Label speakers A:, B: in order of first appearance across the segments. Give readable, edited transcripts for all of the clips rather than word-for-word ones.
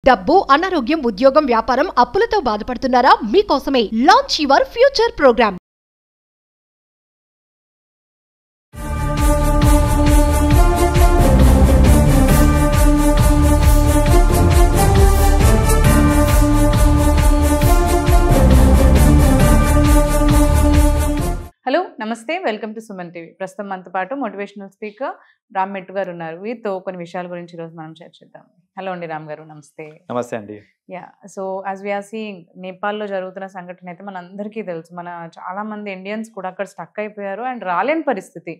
A: డబ్బు, అనారోగ్యం, ఉద్యోగం, వ్యాపారం, అప్పులతో బాధపడుతున్నారా? మీకోసమే launch your future program.
B: Hello నమస్తే, వెల్కమ్ టు సుమన్ టీవీ. ప్రస్తుతం మనతో పాటు మోటివేషనల్ స్పీకర్ రామ్ మెట్టు గారు ఉన్నారు. వీరితో కొన్ని విషయాల గురించి ఈరోజు మనం చర్చిద్దాం. హలో అండి రామ్ గారు, నమస్తే.
C: నమస్తే అండి.
B: Yeah, so as we are seeing, నేపాల్లో జరుగుతున్న సంఘటన అయితే మనందరికీ తెలుసు. మన చాలా మంది ఇండియన్స్ కూడా అక్కడ స్టక్ అయిపోయారు అండ్ రాలేని పరిస్థితి.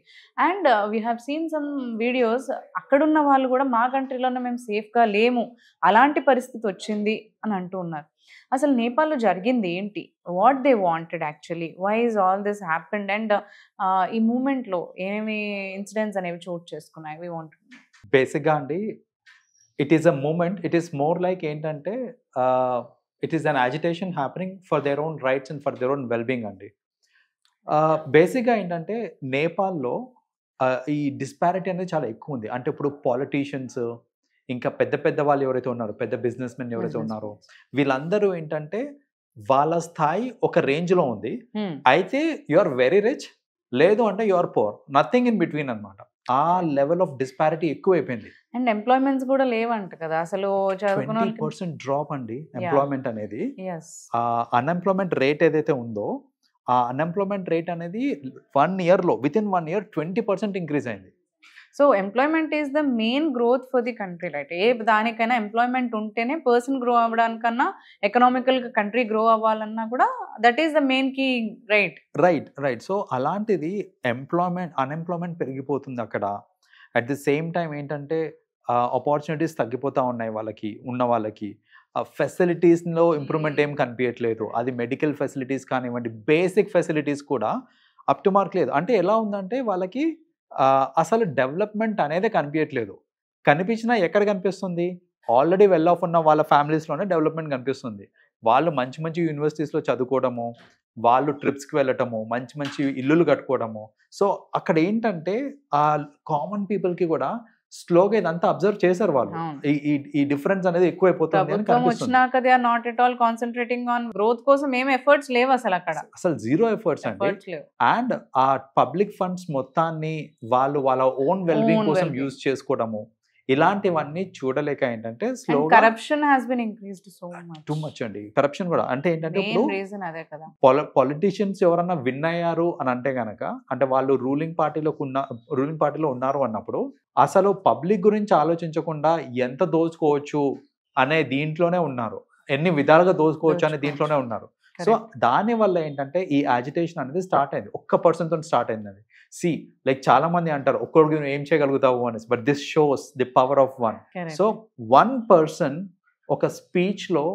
B: And we have seen some videos, అక్కడున్న వాళ్ళు కూడా మా కంట్రీలోనే మేము సేఫ్గా లేము, అలాంటి పరిస్థితి వచ్చింది అని అంటూ ఉన్నారు. అసలు నేపాల్లో జరిగింది ఏంటి? What they wanted actually? Why is all this happened? And ఈ మూమెంట్లో ఏమేమి ఇన్సిడెంట్స్ అనేవి చోటు చేసుకున్నాయి? వీ వాంట్
C: బేసిక్గా అండి, it is a moment. It is more like ఏంటంటే it is an agitation happening for their own rights and for their own wellbeing అండి. బేసిక్గా ఏంటంటే నేపాల్లో ఈ డిస్పారిటీ అనేది చాలా ఎక్కువ ఉంది. అంటే ఇప్పుడు పాలిటీషియన్స్, ఇంకా పెద్ద పెద్ద వాళ్ళు ఎవరైతే ఉన్నారో, పెద్ద బిజినెస్ మెన్ ఎవరైతే ఉన్నారో, వీళ్ళందరూ ఏంటంటే వాళ్ళ స్థాయి ఒక రేంజ్లో ఉంది. అయితే యు ఆర్ వెరీ రిచ్, లేదు అంటే you are poor, nothing in between అనమాట. ఆ లెవెల్ ఆఫ్ డిస్పారిటీ ఎక్కువ అయిపోయింది.
B: అండ్ ఎంప్లాయ్మెంట్స్ కూడా లేవంట కదా అసలు.
C: 20% డ్రాప్ అండి ఎంప్లాయ్మెంట్ అనేది. అన్ఎంప్లాయ్మెంట్ రేట్ ఏదైతే ఉందో, ఆ అన్ఎంప్లాయ్మెంట్ రేట్ అనేది 1 yearలో, విత్ ఇన్ 1 year 20% ఇంక్రీజ్ అయింది.
B: So employment is the main growth for the country, right? ఏ దానికైనా ఎంప్లాయ్మెంట్ ఉంటేనే పర్సన్ గ్రో అవ్వడానికన్నా, ఎకనామికల్గా కంట్రీ గ్రో అవ్వాలన్నా కూడా that is the main key, right?
C: So అలాంటిది అన్ఎంప్లాయ్మెంట్ పెరిగిపోతుంది అక్కడ. అట్ ది సేమ్ టైం ఏంటంటే ఆపర్చునిటీస్ తగ్గిపోతూ ఉన్నాయి ఉన్న వాళ్ళకి. ఫెసిలిటీస్లో ఇంప్రూవ్మెంట్ ఏం కనిపించట్లేదు. అది మెడికల్ ఫెసిలిటీస్ కానివ్వండి, బేసిక్ ఫెసిలిటీస్ కూడా అప్ టు మార్క్ లేదు. అంటే ఎలా ఉందంటే వాళ్ళకి అసలు డెవలప్మెంట్ అనేది కనిపించట్లేదు. కనిపించినా ఎక్కడ కనిపిస్తుంది? ఆల్రెడీ వెల్ ఆఫ్ ఉన్న వాళ్ళ ఫ్యామిలీస్లోనే డెవలప్మెంట్ కనిపిస్తుంది. వాళ్ళు మంచి మంచి యూనివర్సిటీస్లో చదువుకోవడము, వాళ్ళు ట్రిప్స్కి వెళ్ళటము, మంచి మంచి ఇల్లులు కట్టుకోవడము. సో అక్కడ ఏంటంటే ఆ కామన్ పీపుల్కి కూడా స్లోగా ఇదంతా అబ్జర్వ్ చేశారు వాళ్ళు. ఈ డిఫరెన్స్ అనేది ఎక్కువైపోతుంది.
B: గ్రోత్ కోసం ఏం ఎఫర్ట్స్ లేవు అసలు
C: జీరో ఎఫర్ట్స్ అండి. అండ్ ఆ పబ్లిక్ ఫండ్స్ మొత్తాన్ని వాళ్ళు వాళ్ళ ఓన్ వెల్బీయింగ్ కోసం యూజ్ చేసుకోవడము, ఇలాంటివన్నీ చూడలేక ఏంటంటే స్లోగా
B: corruption has been increased so much,
C: too much అండి. కరప్షన్ కూడా అంటే ఏంటంటే
B: రీజన్ అదే కదా.
C: పొలిటీషియన్స్ ఎవరన్నా విన్ అయ్యారు అని అంటే గనక, అంటే వాళ్ళు రూలింగ్ పార్టీలో ఉన్నారు అన్నప్పుడు అసలు పబ్లిక్ గురించి ఆలోచించకుండా ఎంత దోచుకోవచ్చు అనే దీంట్లోనే ఉన్నారు, ఎన్ని విధాలుగా దోచుకోవచ్చు అనే దీంట్లోనే ఉన్నారు. సో దాని వల్ల ఏంటంటే ఈ యాజిటేషన్ అనేది స్టార్ట్ అయింది. ఒక్క పర్సన్ తో స్టార్ట్ అయింది అది. లైక్ చాలా మంది అంటారు ఒక్కడికి నువ్వు ఏం చేయగలుగుతావు అనేసి, but this shows the power of one. So 1 person ఒక స్పీచ్ లో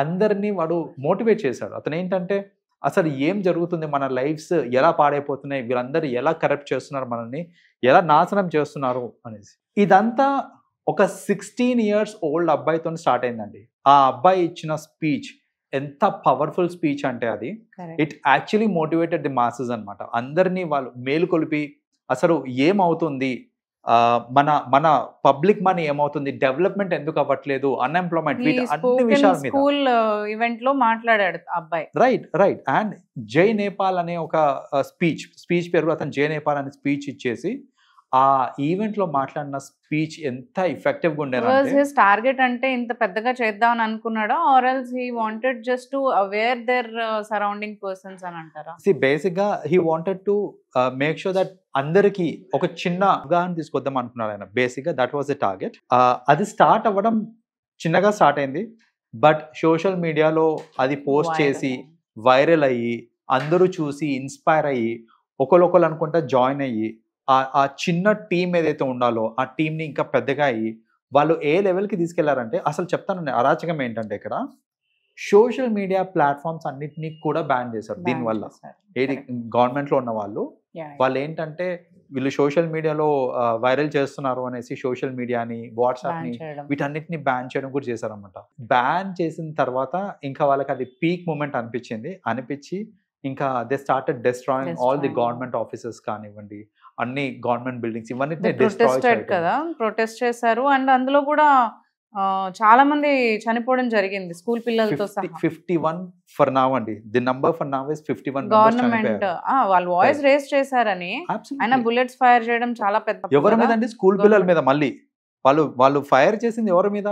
C: అందరినీ వాడు మోటివేట్ చేశాడు. అతను ఏంటంటే అసలు ఏం జరుగుతుంది, మన లైఫ్స్ ఎలా పాడైపోతున్నాయి, వీళ్ళందరూ ఎలా కరప్ట్ చేస్తున్నారు, మనల్ని ఎలా నాశనం చేస్తున్నారు అనేసి. ఇదంతా ఒక 16 years old అబ్బాయితో స్టార్ట్ అయిందండి. ఆ అబ్బాయి ఇచ్చిన స్పీచ్ ఎంత పవర్ఫుల్ స్పీచ్ అంటే అది it actually motivated the masses అనమాట. అందరినీ వాళ్ళు మేలుకొలిపి అసలు ఏమవుతుంది, మన పబ్లిక్ మనీ ఏమవుతుంది, డెవలప్మెంట్ ఎందుకు అవ్వట్లేదు, అన్ఎంప్లాయ్మెంట్, అన్ని విషయాల మీద
B: స్కూల్ ఈవెంట్ లో మాట్లాడాడు అబ్బాయి.
C: రైట్. అండ్ జై నేపాల్ అనే ఒక స్పీచ్ పేరు, అతను జై నేపాల్ అనే స్పీచ్ ఇచ్చేసి ఆ ఈవెంట్ లో మాట్లాడిన స్పీచ్ ఎంత ఎఫెక్టివ్ గా ఉండేది.
B: టార్గెట్ అంటే ఇంత పెద్దగా చేద్దాం అనుకున్నాడా, or else he wanted just to aware their surrounding persons అని అంటారా?
C: బేసిక్ గా he wanted to make sure that అందరికి ఒక చిన్న అవగాహన తీసుకొద్దాం అనుకున్నారు ఆయన. బేసిక్ గా దట్ వాజ్ ద టార్గెట్. అది స్టార్ట్ అవ్వడం చిన్నగా స్టార్ట్ అయింది, బట్ సోషల్ మీడియాలో అది పోస్ట్ చేసి వైరల్ అయ్యి అందరూ చూసి ఇన్స్పైర్ అయ్యి ఒకరు అనుకుంటా జాయిన్ అయ్యి ఆ చిన్న టీం ఏదైతే ఉండాలో ఆ టీంని ఇంకా పెద్దగా అయ్యి వాళ్ళు ఏ లెవెల్కి తీసుకెళ్లారంటే, అసలు చెప్తాను అరాచకం ఏంటంటే ఇక్కడ సోషల్ మీడియా ప్లాట్ఫామ్స్ అన్నిటినీ కూడా బ్యాన్ చేశారు. దీనివల్ల ఏది గవర్నమెంట్లో ఉన్న వాళ్ళు ఏంటంటే వీళ్ళు సోషల్ మీడియాలో వైరల్ చేస్తున్నారు అనేసి సోషల్ మీడియాని, వాట్సాప్ని, వీటన్నిటిని బ్యాన్ చేయడం కూడా చేశారన్నమాట. బ్యాన్ చేసిన తర్వాత ఇంకా వాళ్ళకి అది పీక్ మూమెంట్ అనిపించి ఇంకా they started destroying all the government offices కానివ్వండి, అన్ని గవర్నమెంట్ బిల్డింగ్స్, ఇవన్నీ
B: ప్రొటెస్ట్ చేశారు. అండ్ అందులో కూడా చాలా మంది చనిపోవడం జరిగింది స్కూల్ పిల్లలతో సహా.
C: 51 ఫర్ నౌ అండి. The number for now is 51
B: government వాళ్ళు వాయిస్ రేస్ చేశారని ఆయన బుల్లెట్స్ ఫైర్ చేయడం చాలా పెద్ద.
C: ఎవరి మీద అండి? స్కూల్ పిల్లల మీద. మళ్ళీ వాళ్ళు ఫైర్ చేసింది ఎవరి మీద?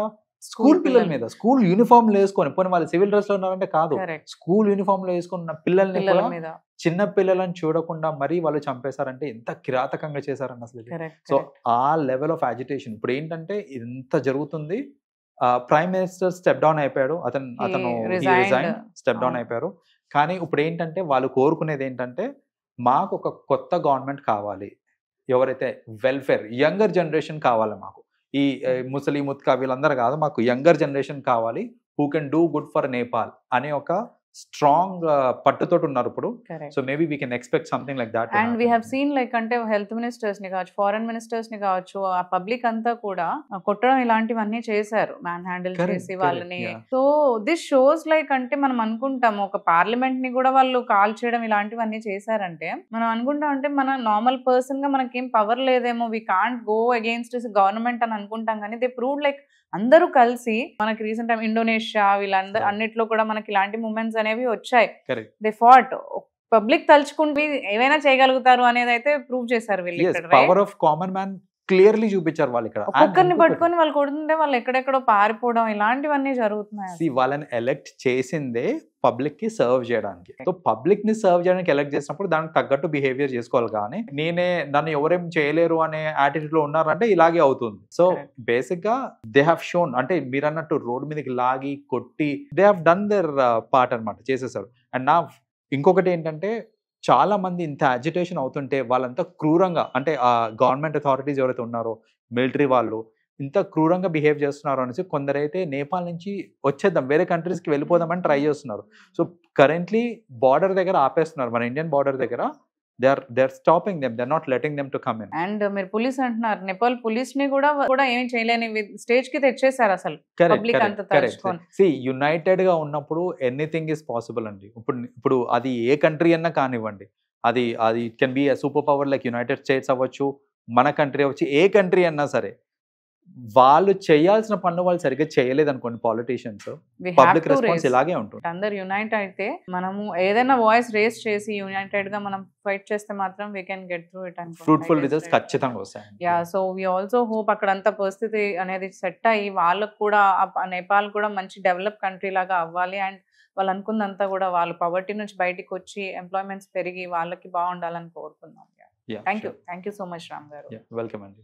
C: స్కూల్ పిల్లల మీద. స్కూల్ యూనిఫామ్ వేసుకొని, పోనీ వాళ్ళు సివిల్ డ్రెస్ లో ఉన్నారంటే కాదు, స్కూల్ యూనిఫామ్ లో వేసుకున్న పిల్లల్ని
B: మీద,
C: చిన్న పిల్లలను చూడకుండా మరీ వాళ్ళు చంపేశారంటే ఎంత కిరాతకంగా చేశారని అసలు. సో ఆ లెవెల్ ఆఫ్ యాజిటేషన్ ఇప్పుడు ఏంటంటే ఇంత జరుగుతుంది. ప్రైమ్ మినిస్టర్ స్టెప్ డౌన్ అయిపోయాడు, అతను స్టెప్ డౌన్ అయిపోయారు. కానీ ఇప్పుడు ఏంటంటే వాళ్ళు కోరుకునేది ఏంటంటే మాకు ఒక కొత్త గవర్నమెంట్ కావాలి, ఎవరైతే వెల్ఫేర్ యంగర్ జనరేషన్ కావాలి, మాకు ఈ ముసలి ముత్కా వీళ్ళందరూ కాదు, మాకు యంగర్ జనరేషన్ కావాలి, who can do good for Nepal అనే ఒక స్ట్రాంగ్ పట్టుతోటి ఉన్నారు ఇప్పుడు. So maybe we can expect something like that.
B: And we have seen like అంటే హెల్త్ మినిస్టర్స్ ని కావచ్చు, ఫారెన్ మినిస్టర్స్ ని కావచ్చు, ఆ పబ్లిక్ అంతా కూడా కొట్టడం ఇలాంటివన్నీ చేశారు, మ్యాన్ హ్యాండిల్ చేసి వాళ్ళని. సో దిస్ షోస్ లైక్ అంటే మనం అనుకుంటాం ఒక పార్లమెంట్ ని కూడా వాళ్ళు కాల్ చేయడం ఇలాంటివన్నీ చేశారంటే మనం అనుకుంటాం అంటే మన నార్మల్ పర్సన్ గా మనకేం పవర్ లేదేమో, we can't go against government అని అనుకుంటాం. కానీ దే ప్రూవ్డ్ లైక్ అందరూ కలిసి మనకి రీసెంట్ టైం ఇండోనేషియా వీళ్ళందరూ అన్నిట్లో కూడా మనకి ఇలాంటి మూమెంట్స్ అనేవి వచ్చాయి. దే ఫాట్ పబ్లిక్ తలుచుకుంటే ఏవైనా చేయగలుగుతారు అనేది అయితే ప్రూవ్ చేశారు వీళ్ళు.
C: Power of common man clearly చూపించారు వాళ్ళు ఇక్కడ.
B: ఒక్కొక్కరిని పట్టుకొని వాళ్ళు కొడుతుంటే వాళ్ళు ఎక్కడెక్కడో పారిపోవడం ఇలాంటివన్నీ జరుగుతున్నాయి.
C: వాళ్ళని ఎలెక్ట్ చేసిందే పబ్లిక్ కి సర్వ్ చేయడానికి. సో పబ్లిక్ ని సర్వ్ చేయడానికి ఎలెక్ట్ చేసినప్పుడు దానికి తగ్గట్టు బిహేవియర్ చేసుకోవాలి. కానీ నన్ను ఎవరేం చేయలేరు అనే యాటిట్యూడ్ లో ఉన్నారంటే ఇలాగే అవుతుంది. సో బేసిక్ గా దే హ్యావ్ షోన్, అంటే మీరు అన్నట్టు రోడ్ మీదకి లాగి కొట్టి they have done their part అనమాట, చేసేసారు. అండ్ నా ఇంకొకటి ఏంటంటే చాలా మంది ఇంత అజిటేషన్ అవుతుంటే వాళ్ళంతా క్రూరంగా, అంటే ఆ గవర్నమెంట్ అథారిటీస్ ఎవరైతే ఉన్నారో మిలిటరీ వాళ్ళు ఇంత క్రూరంగా బిహేవ్ చేస్తున్నారు అనేసి కొందరైతే నేపాల్ నుంచి వచ్చేద్దాం, వేరే కంట్రీస్కి వెళ్ళిపోదామని ట్రై చేస్తున్నారు. సో కరెంట్లీ బార్డర్ దగ్గర ఆపేస్తున్నారు, మన ఇండియన్ బార్డర్ దగ్గర. they're stopping them, they're not letting them to come in.
B: And మీరు పోలీస్ అంటున్నారు, నేపాల్ పోలీస్ ని కూడా ఏమీ చేయలేని స్టేజ్ కి తెచ్చేసారు అసలు. పబ్లిక్ అంతా తలుచుకొని.
C: See, యునైటెడ్ గా ఉన్నప్పుడు ఎనీథింగ్ ఇస్ పాసిబుల్ అండి. ఇప్పుడు అది ఏ కంట్రీ అన్నా కానివ్వండి, అది can be super power like United states అవ్వచ్చు, మన కంట్రీ అవ్వచ్చు, ఏ కంట్రీ అన్నా సరే వాళ్ళు చేయాల్సిన పనులు వాళ్ళు సరిగ్గా చేయలేదు అనుకోండి పాలిటీషియన్స్, పబ్లిక్ రెస్పాన్స్ ఇలాగే ఉంటుంది.
B: అందరు యునైట్ అయితే మనము ఏదైనా వాయిస్ రేస్ చేసి యునైటెడ్ గా మనం ఫైట్ చేస్తే మాత్రం we can get through it and
C: fruitful results ఖచ్చితంగా వస్తాయి.
B: Yeah, so we also hope అక్కడ అంత పరిస్థితి అనేది సెట్ అయ్యి వాళ్ళకు కూడా నేపాల్ కూడా మంచి డెవలప్ కంట్రీ లాగా అవ్వాలి. అండ్ వాళ్ళు అనుకున్నంతా కూడా వాళ్ళు పవర్టీ నుంచి బయటికి వచ్చి ఎంప్లాయ్మెంట్స్ పెరిగి వాళ్ళకి బాగుండాలని కోరుకుందాం. Thank you so much Ram గారు.
C: వెల్కమ్ అండి.